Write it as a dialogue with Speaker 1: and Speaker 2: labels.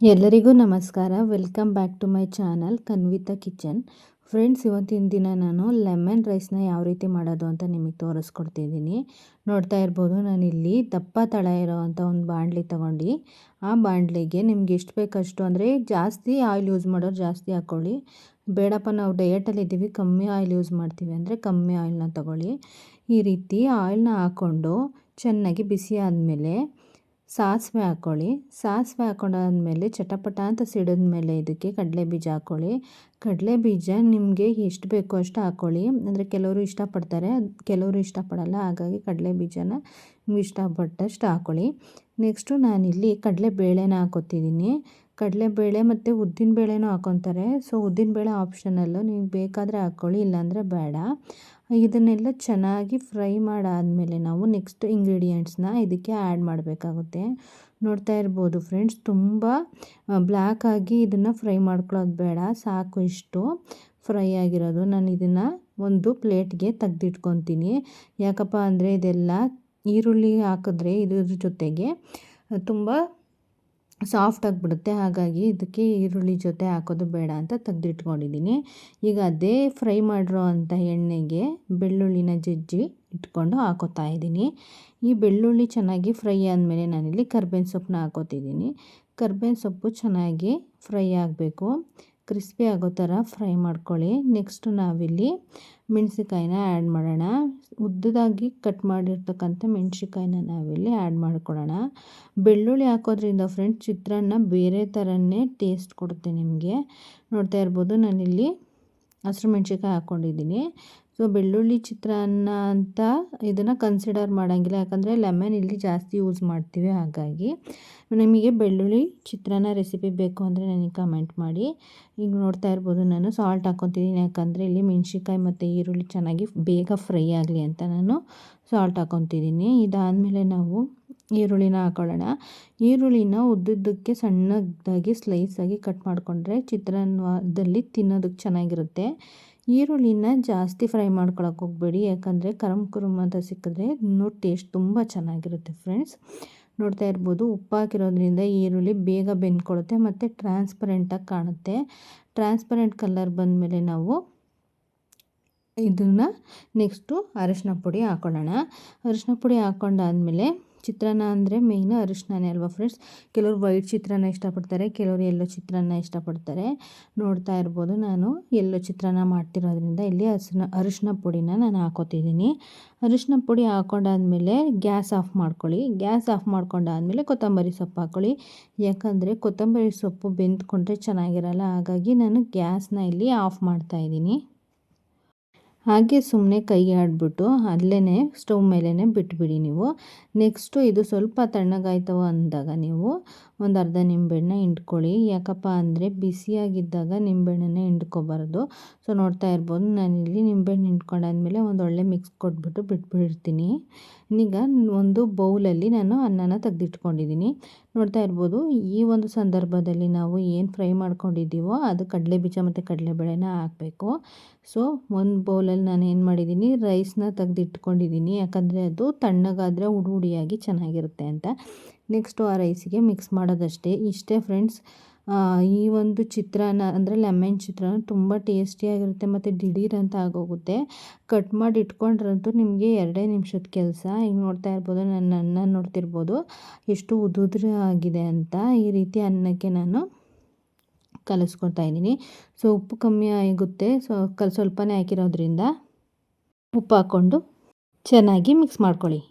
Speaker 1: ಎಲ್ಲರಿಗೂ ನಮಸ್ಕಾರ. Welcome back to my channel Kanvita kitchen. Friends, ಇವತ್ತಿನ ದಿನ ನಾನು ಲೆಮನ್ ರೈಸ್ನ ಯಾವ ರೀತಿ ಮಾಡೋದು ಅಂತ ನಿಮಗೆ ತೋರಿಸ್ಕೊಡ್ತಿದ್ದೀನಿ. ನೋಡ್ತಾ ಇರ್ಬೋದು, ನಾನಿಲ್ಲಿ ದಪ್ಪ ತಳ ಇರೋವಂಥ ಒಂದು ಬಾಣಲಿ ತೊಗೊಂಡು ಆ ಬಾಣಲಿಗೆ ನಿಮ್ಗೆ ಎಷ್ಟು ಬೇಕಷ್ಟು, ಅಂದರೆ ಜಾಸ್ತಿ ಆಯಿಲ್ ಯೂಸ್ ಮಾಡೋರು ಜಾಸ್ತಿ ಹಾಕ್ಕೊಳ್ಳಿ. ಬೇಡಪ್ಪ ನಾವು ಡಯಟಲ್ಲಿದ್ದೀವಿ, ಕಮ್ಮಿ ಆಯಿಲ್ ಯೂಸ್ ಮಾಡ್ತೀವಿ ಅಂದರೆ ಕಮ್ಮಿ ಆಯಿಲ್ನ ತೊಗೊಳ್ಳಿ. ಈ ರೀತಿ ಆಯಿಲ್ನ ಹಾಕ್ಕೊಂಡು ಚೆನ್ನಾಗಿ ಬಿಸಿ ಆದಮೇಲೆ ಸಾಸಿವೆ ಹಾಕ್ಕೊಳ್ಳಿ. ಸಾಸಿವೆ ಹಾಕೊಂಡಾದ್ಮೇಲೆ ಚಟಪಟ ಅಂತ ಸಿಡಿದ್ಮೇಲೆ ಇದಕ್ಕೆ ಕಡಲೆ ಬೀಜ ಹಾಕ್ಕೊಳ್ಳಿ. ಕಡಲೆ ಬೀಜ ನಿಮಗೆ ಎಷ್ಟು ಬೇಕೋ ಅಷ್ಟು ಹಾಕ್ಕೊಳ್ಳಿ. ಅಂದರೆ ಕೆಲವರು ಇಷ್ಟಪಡ್ತಾರೆ, ಕೆಲವರು ಇಷ್ಟಪಡಲ್ಲ. ಹಾಗಾಗಿ ಕಡಲೆ ಬೀಜನ ನಿಮ್ಗೆ ಇಷ್ಟಪಟ್ಟಷ್ಟು ಹಾಕ್ಕೊಳ್ಳಿ. ನೆಕ್ಸ್ಟು ನಾನಿಲ್ಲಿ ಕಡಲೆಬೇಳೆನ ಹಾಕ್ಕೊತಿದ್ದೀನಿ. ಕಡಲೆಬೇಳೆ ಮತ್ತು ಉದ್ದಿನಬೇಳೆನೂ ಹಾಕ್ಕೊತಾರೆ. ಸೊ ಉದ್ದಿನಬೇಳೆ ಆಪ್ಷನಲ್ಲು, ನೀವು ಬೇಕಾದರೆ ಹಾಕ್ಕೊಳ್ಳಿ, ಇಲ್ಲಾಂದರೆ ಬೇಡ. ಇದನ್ನೆಲ್ಲ ಚೆನ್ನಾಗಿ ಫ್ರೈ ಮಾಡಾದಮೇಲೆ ನಾವು ನೆಕ್ಸ್ಟ್ ಇಂಗ್ರೀಡಿಯೆಂಟ್ಸ್ನ ಇದಕ್ಕೆ ಆ್ಯಡ್ ಮಾಡಬೇಕಾಗುತ್ತೆ. ನೋಡ್ತಾ ಇರ್ಬೋದು ಫ್ರೆಂಡ್ಸ್, ತುಂಬ ಬ್ಲ್ಯಾಕಾಗಿ ಇದನ್ನು ಫ್ರೈ ಮಾಡ್ಕೊಳ್ಳೋದು ಬೇಡ, ಸಾಕು ಇಷ್ಟು ಫ್ರೈ ಆಗಿರೋದು. ನಾನು ಇದನ್ನು ಒಂದು ಪ್ಲೇಟ್ಗೆ ತೆಗೆದಿಟ್ಕೊತೀನಿ. ಯಾಕಪ್ಪ ಅಂದರೆ ಇದೆಲ್ಲ ಈರುಳ್ಳಿ ಹಾಕಿದ್ರೆ ಇದ್ರ ಜೊತೆಗೆ ತುಂಬ ಸಾಫ್ಟ್ ಆಗಿಬಿಡುತ್ತೆ. ಹಾಗಾಗಿ ಇದಕ್ಕೆ ಈರುಳ್ಳಿ ಜೊತೆ ಹಾಕೋದು ಬೇಡ ಅಂತ ತೆಗೆದಿಟ್ಕೊಂಡಿದ್ದೀನಿ. ಈಗ ಅದೇ ಫ್ರೈ ಮಾಡಿರೋ ಅಂಥ ಎಣ್ಣೆಗೆ ಬೆಳ್ಳುಳ್ಳಿನ ಜಜ್ಜಿ ಇಟ್ಕೊಂಡು ಹಾಕೋತಾ ಇದ್ದೀನಿ. ಈ ಬೆಳ್ಳುಳ್ಳಿ ಚೆನ್ನಾಗಿ ಫ್ರೈ ಆದಮೇಲೆ ನಾನಿಲ್ಲಿ ಕರ್ಬೇವಿನ ಸೊಪ್ಪನ್ನ ಹಾಕೋತಿದ್ದೀನಿ. ಕರ್ಬೇವಿನ ಸೊಪ್ಪು ಚೆನ್ನಾಗಿ ಫ್ರೈ ಆಗಬೇಕು, ಕ್ರಿಸ್ಪಿ ಆಗೋ ಥರ ಫ್ರೈ ಮಾಡ್ಕೊಳ್ಳಿ. ನೆಕ್ಸ್ಟು ನಾವಿಲ್ಲಿ ಮೆಣಸಿಕಾಯಿನ ಆ್ಯಡ್ ಮಾಡೋಣ. ಉದ್ದದಾಗಿ ಕಟ್ ಮಾಡಿರ್ತಕ್ಕಂಥ ಮೆಣಸಿಕಾಯಿನ ನಾವಿಲ್ಲಿ ಆ್ಯಡ್ ಮಾಡ್ಕೊಳ್ಳೋಣ. ಬೆಳ್ಳುಳ್ಳಿ ಹಾಕೋದ್ರಿಂದ ಫ್ರೆಂಡ್ಸ್ ಚಿತ್ರಾನ್ನ ಬೇರೆ ಥರನೇ ಟೇಸ್ಟ್ ಕೊಡುತ್ತೆ ನಿಮಗೆ. ನೋಡ್ತಾ ಇರ್ಬೋದು, ನಾನಿಲ್ಲಿ ಹಸಿರು ಮೆಣಸಿಕಾಯಿ ಹಾಕ್ಕೊಂಡಿದ್ದೀನಿ. ಸೊ ಬೆಳ್ಳುಳ್ಳಿ ಚಿತ್ರಾನ್ನ ಅಂತ ಇದನ್ನು ಕನ್ಸಿಡರ್ ಮಾಡೋಂಗಿಲ್ಲ, ಯಾಕಂದರೆ ಲೆಮನ್ ಇಲ್ಲಿ ಜಾಸ್ತಿ ಯೂಸ್ ಮಾಡ್ತೀವಿ. ಹಾಗಾಗಿ ನಿಮಗೆ ಬೆಳ್ಳುಳ್ಳಿ ಚಿತ್ರಾನ್ನ ರೆಸಿಪಿ ಬೇಕು ಅಂದರೆ ನನಗೆ ಕಮೆಂಟ್ ಮಾಡಿ. ಈಗ ನೋಡ್ತಾ ಇರ್ಬೋದು, ನಾನು ಸಾಲ್ಟ್ ಹಾಕ್ಕೊತಿದ್ದೀನಿ, ಯಾಕಂದರೆ ಇಲ್ಲಿ ಮೆಣಸಿಕಾಯಿ ಮತ್ತು ಈರುಳ್ಳಿ ಚೆನ್ನಾಗಿ ಬೇಗ ಫ್ರೈ ಆಗಲಿ ಅಂತ ನಾನು ಸಾಲ್ಟ್ ಹಾಕ್ಕೊತಿದ್ದೀನಿ. ಇದಾದಮೇಲೆ ನಾವು ಈರುಳ್ಳಿನ ಹಾಕೊಳ್ಳೋಣ. ಈರುಳ್ಳಿನ ಉದ್ದುದ್ದಕ್ಕೆ ಸಣ್ಣದಾಗಿ ಸ್ಲೈಸಾಗಿ ಕಟ್ ಮಾಡಿಕೊಂಡ್ರೆ ಚಿತ್ರಾನ್ನದಲ್ಲಿ ತಿನ್ನೋದಕ್ಕೆ ಚೆನ್ನಾಗಿರುತ್ತೆ. ಈರುಳ್ಳಿನ ಜಾಸ್ತಿ ಫ್ರೈ ಮಾಡ್ಕೊಳಕ್ಕೆ ಹೋಗಬೇಡಿ, ಯಾಕಂದರೆ ಕುರುಮ್ ಅಂತ ಸಿಕ್ಕಿದ್ರೆ ಇನ್ನೂ ಟೇಸ್ಟ್ ತುಂಬ ಚೆನ್ನಾಗಿರುತ್ತೆ ಫ್ರೆಂಡ್ಸ್. ನೋಡ್ತಾ ಇರ್ಬೋದು, ಉಪ್ಪು ಹಾಕಿರೋದ್ರಿಂದ ಈರುಳ್ಳಿ ಬೇಗ ಬೆಂದ್ಕೊಳ್ಳುತ್ತೆ ಮತ್ತು ಟ್ರಾನ್ಸ್ಪರೆಂಟಾಗಿ ಕಾಣುತ್ತೆ. ಟ್ರಾನ್ಸ್ಪರೆಂಟ್ ಕಲರ್ ಬಂದಮೇಲೆ ನಾವು ಇದನ್ನು ನೆಕ್ಸ್ಟು ಅರಿಶಿನ ಪುಡಿ ಹಾಕ್ಕೊಳ್ಳೋಣ. ಅರಿಶಿನ ಪುಡಿ ಹಾಕ್ಕೊಂಡಾದ್ಮೇಲೆ ಚಿತ್ರಾನ್ನ ಅಂದರೆ ಮೇಯ್ನು ಅರಿಶಿಣನೇ ಅಲ್ವಾ ಫ್ರೆಂಡ್ಸ್. ಕೆಲವರು ವೈಟ್ ಚಿತ್ರಾನ್ನ ಇಷ್ಟಪಡ್ತಾರೆ, ಕೆಲವರು ಎಲ್ಲೋ ಚಿತ್ರಾನ್ನ ಇಷ್ಟಪಡ್ತಾರೆ. ನೋಡ್ತಾ ಇರ್ಬೋದು, ನಾನು ಎಲ್ಲೋ ಚಿತ್ರಾನ್ನ ಮಾಡ್ತಿರೋದ್ರಿಂದ ಇಲ್ಲಿ ಅರಿಶಿನ ಪುಡಿನ ನಾನು ಹಾಕೋತಿದ್ದೀನಿ. ಅರಿಶಿನ ಪುಡಿ ಹಾಕ್ಕೊಂಡಾದ್ಮೇಲೆ ಗ್ಯಾಸ್ ಆಫ್ ಮಾಡ್ಕೊಳ್ಳಿ. ಗ್ಯಾಸ್ ಆಫ್ ಮಾಡ್ಕೊಂಡಾದ್ಮೇಲೆ ಕೊತ್ತಂಬರಿ ಸೊಪ್ಪು ಹಾಕ್ಕೊಳ್ಳಿ. ಯಾಕಂದರೆ ಕೊತ್ತಂಬರಿ ಸೊಪ್ಪು ಬೆಂದ್ಕೊಂಡ್ರೆ ಚೆನ್ನಾಗಿರಲ್ಲ. ಹಾಗಾಗಿ ನಾನು ಗ್ಯಾಸ್ನ ಇಲ್ಲಿ ಆಫ್ ಮಾಡ್ತಾಯಿದ್ದೀನಿ. ಹಾಗೆ ಸುಮ್ಮನೆ ಕೈ ಆಡಿಬಿಟ್ಟು ಅಲ್ಲೇ ಸ್ಟವ್ ಮೇಲೇ ಬಿಟ್ಬಿಡಿ ನೀವು. ನೆಕ್ಸ್ಟು ಇದು ಸ್ವಲ್ಪ ತಣ್ಣಗಾಯ್ತವ ಅಂದಾಗ ನೀವು ಒಂದು ಅರ್ಧ ನಿಂಬೆಹಣ್ಣು ಹಿಂಡ್ಕೊಳ್ಳಿ. ಯಾಕಪ್ಪ ಅಂದರೆ ಬಿಸಿಯಾಗಿದ್ದಾಗ ನಿಂಬೆಹಣ್ಣನ್ನ ಹಿಂಡ್ಕೊಬಾರ್ದು. ಸೊ ನೋಡ್ತಾ ಇರ್ಬೋದು, ನಾನಿಲ್ಲಿ ನಿಂಬೆಹಣ್ಣು ಹಿಂಡ್ಕೊಂಡಾದ್ಮೇಲೆ ಒಂದು ಒಳ್ಳೆ ಮಿಕ್ಸ್ ಕೊಟ್ಬಿಟ್ಟು ಬಿಟ್ಬಿಡ್ತೀನಿ. ಈಗ ಒಂದು ಬೌಲಲ್ಲಿ ನಾನು ಅನ್ನನ ತೆಗೆದಿಟ್ಕೊಂಡಿದ್ದೀನಿ. ನೋಡ್ತಾ ಇರ್ಬೋದು, ಈ ಒಂದು ಸಂದರ್ಭದಲ್ಲಿ ನಾವು ಏನು ಫ್ರೈ ಮಾಡ್ಕೊಂಡಿದ್ದೀವೋ ಅದು ಕಡಲೆ ಬೀಜ ಮತ್ತು ಕಡಲೆಬೇಳೆನ ಹಾಕಬೇಕು. ಸೊ ಒಂದು ಬೌಲಲ್ಲಿ ನಾನು ಏನು ಮಾಡಿದ್ದೀನಿ, ರೈಸ್ನ ತೆಗೆದಿಟ್ಕೊಂಡಿದ್ದೀನಿ. ಯಾಕಂದರೆ ಅದು ತಣ್ಣಗಾದರೆ ಹುಡಿಯಾಗಿ ಚೆನ್ನಾಗಿರುತ್ತೆ ಅಂತ. ನೆಕ್ಸ್ಟು ಆ ರೈಸಿಗೆ ಮಿಕ್ಸ್ ಮಾಡೋದಷ್ಟೇ. ಇಷ್ಟೇ ಫ್ರೆಂಡ್ಸ್. ಈ ಒಂದು ಚಿತ್ರಾನ್ನ ಅಂದರೆ ಲೆಮನ್ ಚಿತ್ರಾನ್ನ ತುಂಬ ಟೇಸ್ಟಿಯಾಗಿರುತ್ತೆ ಮತ್ತು ದಿಢೀರ್ ಅಂತ ಆಗೋಗುತ್ತೆ. ಕಟ್ ಮಾಡಿ ಇಟ್ಕೊಂಡ್ರಂತೂ ನಿಮಗೆ 2 ನಿಮಿಷದ ಕೆಲಸ. ಈಗ ನೋಡ್ತಾ ಇರ್ಬೋದು, ನನ್ನ ಅನ್ನ ನೋಡ್ತಿರ್ಬೋದು ಎಷ್ಟು ಉದುದ್ರೆ ಆಗಿದೆ ಅಂತ. ಈ ರೀತಿ ಅನ್ನಕ್ಕೆ ನಾನು ಕಲಿಸ್ಕೊಳ್ತಾ ಇದ್ದೀನಿ. ಸೊ ಉಪ್ಪು ಕಮ್ಮಿ ಆಗುತ್ತೆ, ಸ್ವಲ್ಪನೇ ಹಾಕಿರೋದ್ರಿಂದ ಉಪ್ಪು ಹಾಕ್ಕೊಂಡು ಚೆನ್ನಾಗಿ ಮಿಕ್ಸ್ ಮಾಡ್ಕೊಳ್ಳಿ.